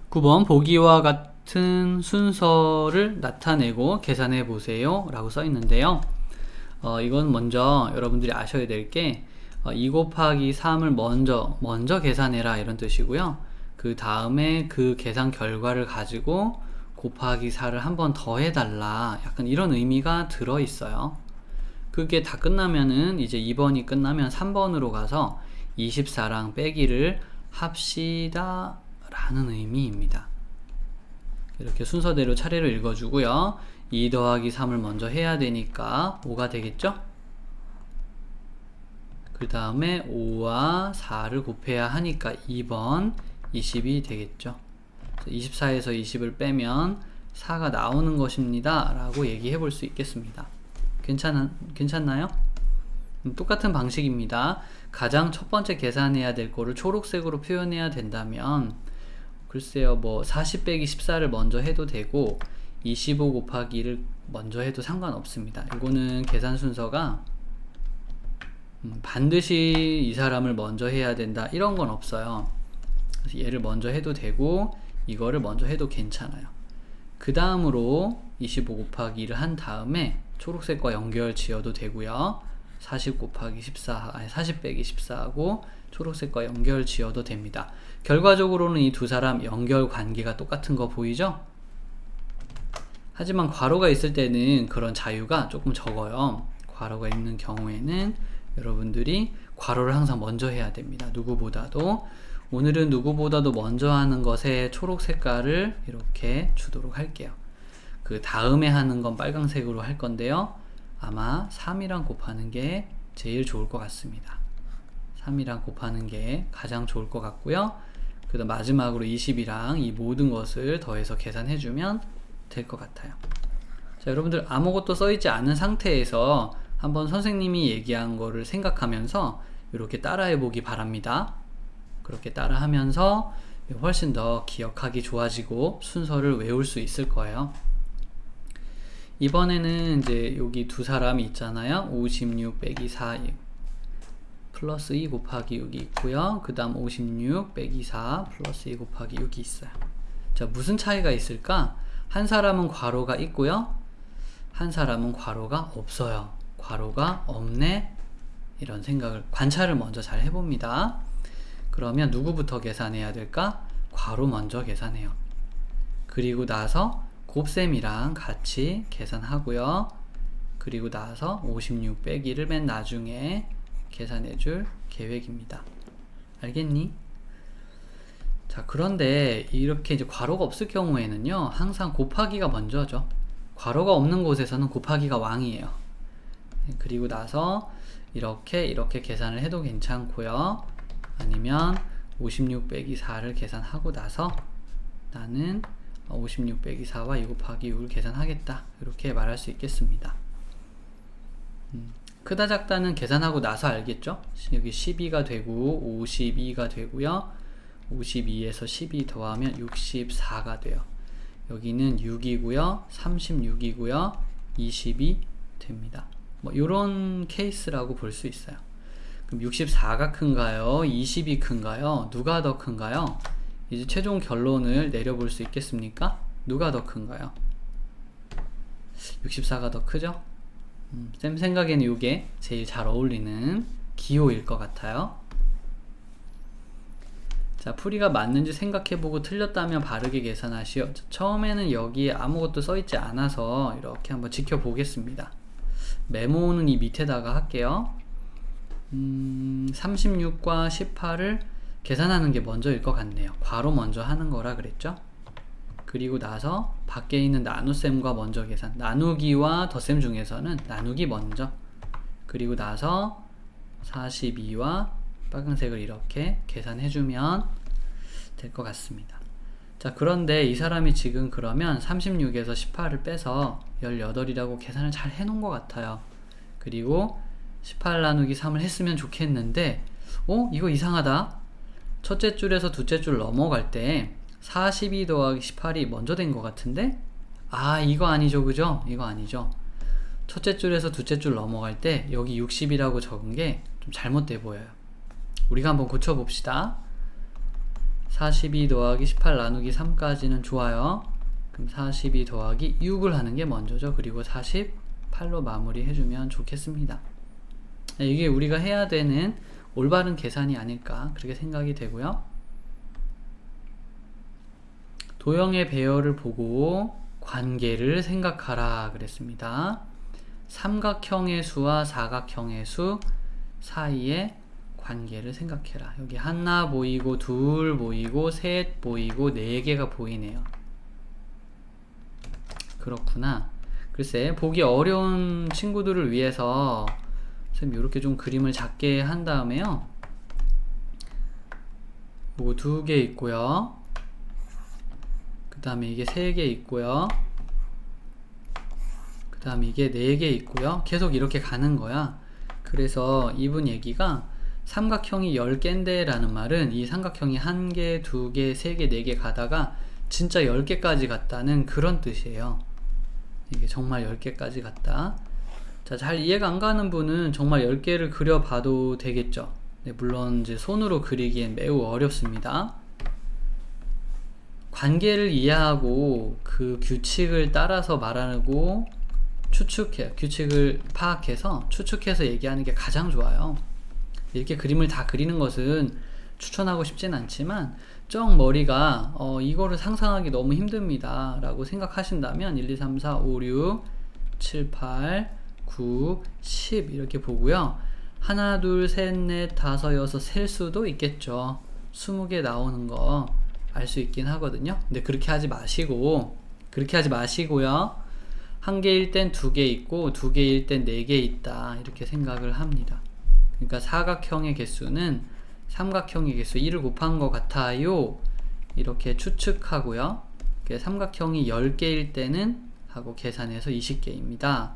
9번 보기와 같은 순서를 나타내고 계산해 보세요 라고 써 있는데요. 이건 먼저 여러분들이 아셔야 될 게 2 곱하기 3을 먼저 계산해라 이런 뜻이고요. 그 다음에 그 계산 결과를 가지고 곱하기 4를 한 번 더 해달라, 약간 이런 의미가 들어 있어요. 그게 다 끝나면은 이제 2번이 끝나면 3번으로 가서 24랑 빼기를 합시다 라는 의미입니다. 이렇게 순서대로 차례로 읽어주고요. 2 더하기 3을 먼저 해야 되니까 5가 되겠죠? 그 다음에 5와 4를 곱해야 하니까 2번 20이 되겠죠. 24에서 20을 빼면 4가 나오는 것입니다 라고 얘기해 볼 수 있겠습니다. 괜찮나요? 똑같은 방식입니다. 가장 첫 번째 계산해야 될 거를 초록색으로 표현해야 된다면, 글쎄요, 뭐 40 빼기 14를 먼저 해도 되고 25 곱하기를 먼저 해도 상관없습니다. 이거는 계산 순서가 반드시 이 사람을 먼저 해야 된다 이런 건 없어요. 그래서 얘를 먼저 해도 되고 이거를 먼저 해도 괜찮아요. 그 다음으로 25 곱하기를 한 다음에 초록색과 연결 지어도 되고요. 40 곱하기 14, 아니 40 빼기 14하고 초록색과 연결 지어도 됩니다. 결과적으로는 이 두 사람 연결 관계가 똑같은 거 보이죠? 하지만 괄호가 있을 때는 그런 자유가 조금 적어요. 괄호가 있는 경우에는 여러분들이 괄호를 항상 먼저 해야 됩니다. 누구보다도. 오늘은 누구보다도 먼저 하는 것에 초록 색깔을 이렇게 주도록 할게요. 그 다음에 하는 건 빨강색으로 할 건데요. 아마 3이랑 곱하는 게 제일 좋을 것 같습니다. 3이랑 곱하는 게 가장 좋을 것 같고요. 그 다음 마지막으로 20이랑 이 모든 것을 더해서 계산해주면 될 것 같아요. 자, 여러분들 아무것도 써있지 않은 상태에서 한번 선생님이 얘기한 거를 생각하면서 이렇게 따라해 보기 바랍니다. 그렇게 따라하면서 훨씬 더 기억하기 좋아지고 순서를 외울 수 있을 거예요. 이번에는 이제 여기 두 사람이 있잖아요. 56 빼기 4 플러스 2 곱하기 6이 있고요. 그 다음 56 빼기 4 플러스 2 곱하기 6이 있어요. 자, 무슨 차이가 있을까? 한 사람은 괄호가 있고요. 한 사람은 괄호가 없어요. 괄호가 없네, 이런 생각을, 관찰을 먼저 잘 해봅니다. 그러면 누구부터 계산해야 될까? 괄호 먼저 계산해요. 그리고 나서 곱셈이랑 같이 계산하고요. 그리고 나서 56 빼기를 맨 나중에 계산해 줄 계획입니다. 알겠니? 자, 그런데 이렇게 이제 괄호가 없을 경우에는요, 항상 곱하기가 먼저죠. 괄호가 없는 곳에서는 곱하기가 왕이에요. 그리고 나서 이렇게 계산을 해도 괜찮고요. 아니면 56 빼기 4를 계산하고 나서 나는 56 빼기 4와 2 곱하기 6을 계산하겠다, 이렇게 말할 수 있겠습니다. 크다 작다는 계산하고 나서 알겠죠? 여기 12가 되고 52가 되고요. 52에서 12 더하면 64가 돼요. 여기는 6이고요. 36이고요. 20이 됩니다. 뭐 이런 케이스라고 볼 수 있어요. 그럼 64가 큰가요? 20이 큰가요? 누가 더 큰가요? 이제 최종 결론을 내려볼 수 있겠습니까? 누가 더 큰가요? 64가 더 크죠? 쌤 생각에는 이게 제일 잘 어울리는 기호일 것 같아요. 자, 풀이가 맞는지 생각해보고 틀렸다면 바르게 계산하시오. 처음에는 여기에 아무것도 써있지 않아서 이렇게 한번 지켜보겠습니다. 메모는 이 밑에다가 할게요. 36과 18을 계산하는 게 먼저일 것 같네요. 괄호 먼저 하는 거라 그랬죠? 그리고 나서 밖에 있는 나눗셈과 먼저 계산. 나누기와 덧셈 중에서는 나누기 먼저. 그리고 나서 42와 빨간색을 이렇게 계산해주면 될 것 같습니다. 자, 그런데 이 사람이 지금 그러면 36에서 18을 빼서 18이라고 계산을 잘 해놓은 것 같아요. 그리고 18 나누기 3을 했으면 좋겠는데, 이거 이상하다. 첫째 줄에서 둘째 줄 넘어갈 때 42 더하기 18이 먼저 된 것 같은데? 이거 아니죠, 그죠? 이거 아니죠. 첫째 줄에서 둘째 줄 넘어갈 때 여기 60이라고 적은 게 좀 잘못돼 보여요. 우리가 한번 고쳐봅시다. 42 더하기 18 나누기 3까지는 좋아요. 그럼 42 더하기 6을 하는 게 먼저죠. 그리고 48로 마무리 해주면 좋겠습니다. 이게 우리가 해야 되는 올바른 계산이 아닐까 그렇게 생각이 되고요. 도형의 배열을 보고 관계를 생각하라 그랬습니다. 삼각형의 수와 사각형의 수 사이의 관계를 생각해라. 여기 하나 보이고 둘 보이고 셋 보이고 네 개가 보이네요. 그렇구나. 글쎄 보기 어려운 친구들을 위해서 선생님 이렇게 좀 그림을 작게 한 다음에요. 요거 2개 있고요. 그 다음에 이게 3개 있고요. 그 다음에 이게 4개 있고요. 계속 이렇게 가는 거야. 그래서 이분 얘기가 삼각형이 10개인데 라는 말은 이 삼각형이 1개, 2개, 3개, 4개 가다가 진짜 10개까지 갔다는 그런 뜻이에요. 이게 정말 10개까지 갔다. 자, 잘 이해가 안 가는 분은 정말 10개를 그려봐도 되겠죠. 네, 물론 이제 손으로 그리기엔 매우 어렵습니다. 관계를 이해하고 그 규칙을 따라서 말하고 추측해요. 규칙을 파악해서 추측해서 얘기하는 게 가장 좋아요. 이렇게 그림을 다 그리는 것은 추천하고 싶진 않지만 정 머리가 이거를 상상하기 너무 힘듭니다 라고 생각하신다면 1, 2, 3, 4, 5, 6, 7, 8, 9, 10 이렇게 보고요. 하나, 둘, 셋, 넷, 다섯, 여섯 셀 수도 있겠죠. 20개 나오는 거 알 수 있긴 하거든요. 근데 그렇게 하지 마시고요. 한 개일 땐 2개 있고 2개일 땐 4개 있다 이렇게 생각을 합니다. 그러니까 사각형의 개수는 삼각형의 개수 1을 곱한 것 같아요 이렇게 추측하고요. 삼각형이 10개일 때는 하고 계산해서 20개입니다.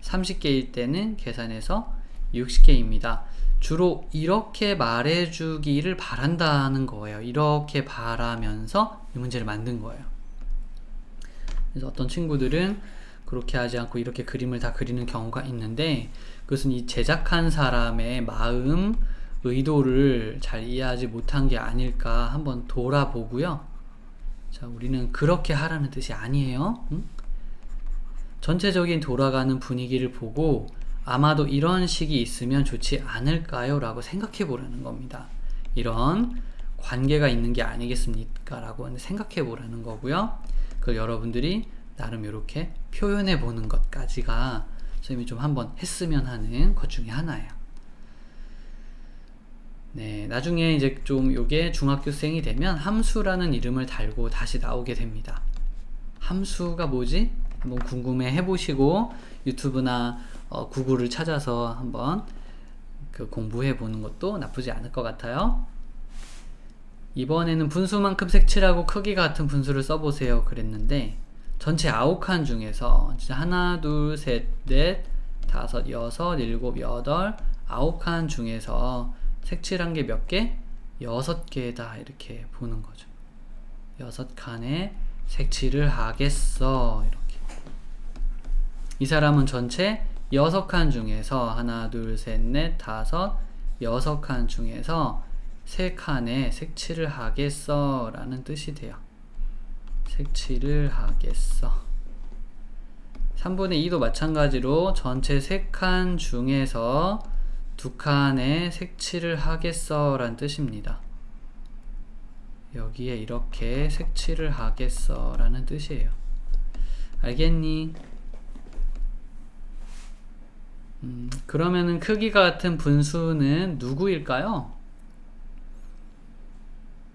30개일 때는 계산해서 60개입니다. 주로 이렇게 말해주기를 바란다는 거예요. 이렇게 바라면서 이 문제를 만든 거예요. 그래서 어떤 친구들은 그렇게 하지 않고 이렇게 그림을 다 그리는 경우가 있는데 그것은 이 제작한 사람의 마음, 의도를 잘 이해하지 못한 게 아닐까 한번 돌아보고요. 자, 우리는 그렇게 하라는 뜻이 아니에요. 응? 전체적인 돌아가는 분위기를 보고 아마도 이런 식이 있으면 좋지 않을까요? 라고 생각해 보라는 겁니다. 이런 관계가 있는 게 아니겠습니까? 라고 생각해 보라는 거고요. 그걸 여러분들이 나름 이렇게 표현해 보는 것까지가 선생님이 좀 한번 했으면 하는 것 중에 하나예요. 네, 나중에 이제 좀 요게 중학교생이 되면 함수라는 이름을 달고 다시 나오게 됩니다. 함수가 뭐지? 한번 궁금해 해보시고 유튜브나 구글을 찾아서 한번 그 공부해 보는 것도 나쁘지 않을 것 같아요. 이번에는 분수만큼 색칠하고 크기 같은 분수를 써보세요 그랬는데 전체 9칸 중에서 진짜 하나, 둘, 셋, 넷, 다섯, 여섯, 일곱, 여덟, 9칸 중에서 색칠한 게 몇 개? 6개다 이렇게 보는 거죠. 6칸에 색칠을 하겠어 이렇게. 이 사람은 전체 6칸 중에서 하나, 둘, 셋, 넷, 다섯, 6칸 중에서 3칸에 색칠을 하겠어 라는 뜻이 돼요. 색칠을 하겠어. 3분의 2도 마찬가지로 전체 3칸 중에서 2칸에 색칠을 하겠어 라는 뜻입니다. 여기에 이렇게 색칠을 하겠어 라는 뜻이에요. 알겠니? 그러면은 크기가 같은 분수는 누구일까요?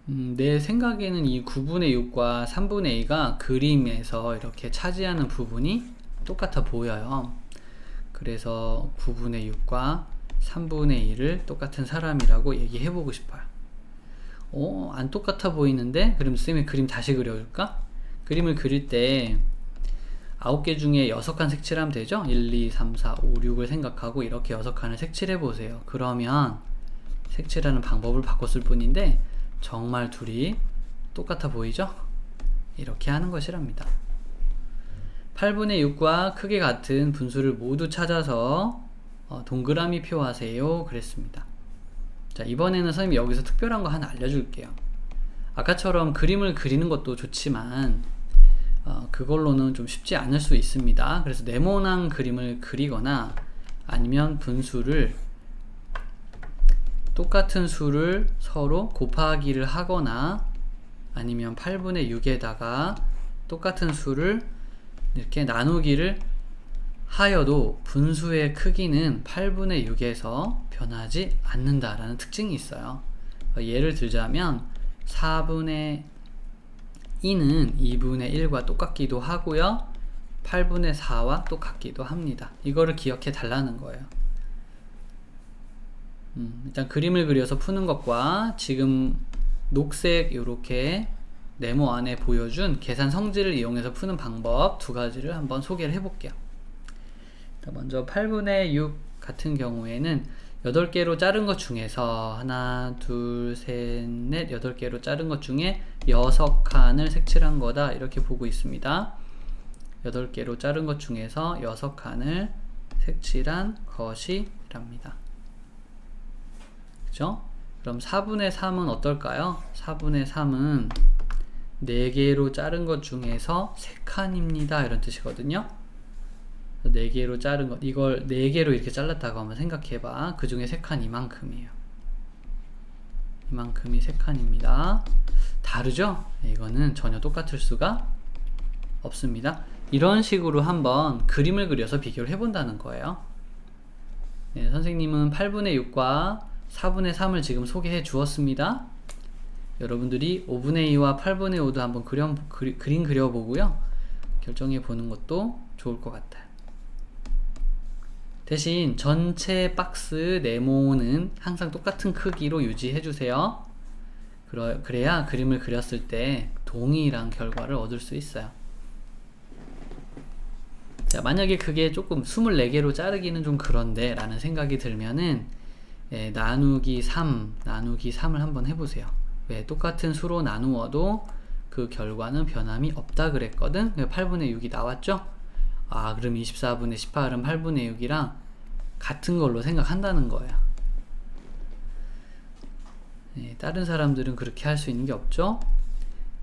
내 생각에는 이 9분의 6과 3분의 2가 그림에서 이렇게 차지하는 부분이 똑같아 보여요. 그래서 9분의 6과 3분의 2를 똑같은 사람이라고 얘기해보고 싶어요. 안 똑같아 보이는데? 그럼 쌤이 그림 다시 그려줄까? 그림을 그릴 때 9개 중에 6칸 색칠하면 되죠? 1, 2, 3, 4, 5, 6을 생각하고 이렇게 6칸을 색칠해보세요. 그러면 색칠하는 방법을 바꿨을 뿐인데 정말 둘이 똑같아 보이죠? 이렇게 하는 것이랍니다. 8분의 6과 크기 같은 분수를 모두 찾아서 동그라미 표 하세요 그랬습니다. 자, 이번에는 선생님이 여기서 특별한 거 하나 알려줄게요. 아까처럼 그림을 그리는 것도 좋지만 그걸로는 좀 쉽지 않을 수 있습니다. 그래서 네모난 그림을 그리거나 아니면 분수를 똑같은 수를 서로 곱하기를 하거나 아니면 8분의 6에다가 똑같은 수를 이렇게 나누기를 하여도 분수의 크기는 8분의 6에서 변하지 않는다라는 특징이 있어요. 예를 들자면 4분의 2는 2분의 1과 똑같기도 하고요. 8분의 4와 똑같기도 합니다. 이거를 기억해 달라는 거예요. 일단 그림을 그려서 푸는 것과 지금 녹색 이렇게 네모 안에 보여준 계산 성질을 이용해서 푸는 방법 두 가지를 한번 소개를 해볼게요. 먼저 8분의 6 같은 경우에는 8개로 자른 것 중에서 하나, 둘, 셋, 넷, 8개로 자른 것 중에 6칸을 색칠한 거다 이렇게 보고 있습니다. 8개로 자른 것 중에서 6칸을 색칠한 것이랍니다. 그죠? 그럼 4분의 3은 어떨까요? 4분의 3은 4개로 자른 것 중에서 3칸입니다 이런 뜻이거든요. 4개로 자른 것, 이걸 4개로 이렇게 잘랐다고 한번 생각해봐. 그 중에 3칸 이만큼이에요. 이만큼이 3칸입니다. 다르죠? 이거는 전혀 똑같을 수가 없습니다. 이런 식으로 한번 그림을 그려서 비교를 해본다는 거예요. 네, 선생님은 8분의 6과 4분의 3을 지금 소개해 주었습니다. 여러분들이 5분의 2와 8분의 5도 한번 그림 그려보고요. 결정해 보는 것도 좋을 것 같아요. 대신 전체 박스 네모는 항상 똑같은 크기로 유지해 주세요. 그래야 그림을 그렸을 때 동일한 결과를 얻을 수 있어요. 자, 만약에 그게 조금 24개로 자르기는 좀 그런데 라는 생각이 들면은 나누기 3을 한번 해보세요. 왜? 똑같은 수로 나누어도 그 결과는 변함이 없다 그랬거든. 8분의 6이 나왔죠? 아, 그럼 24분의 18은 8분의 6이랑 같은 걸로 생각한다는 거예요. 네, 다른 사람들은 그렇게 할 수 있는 게 없죠?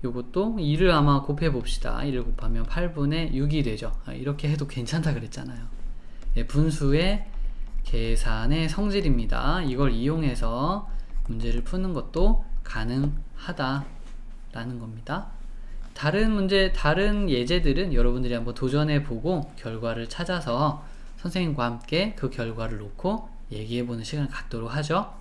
요것도 2를 아마 곱해 봅시다. 2를 곱하면 8분의 6이 되죠. 이렇게 해도 괜찮다 그랬잖아요. 네, 분수의 계산의 성질입니다. 이걸 이용해서 문제를 푸는 것도 가능하다 라는 겁니다. 다른 문제, 다른 예제들은 여러분들이 한번 도전해 보고 결과를 찾아서 선생님과 함께 그 결과를 놓고 얘기해 보는 시간을 갖도록 하죠.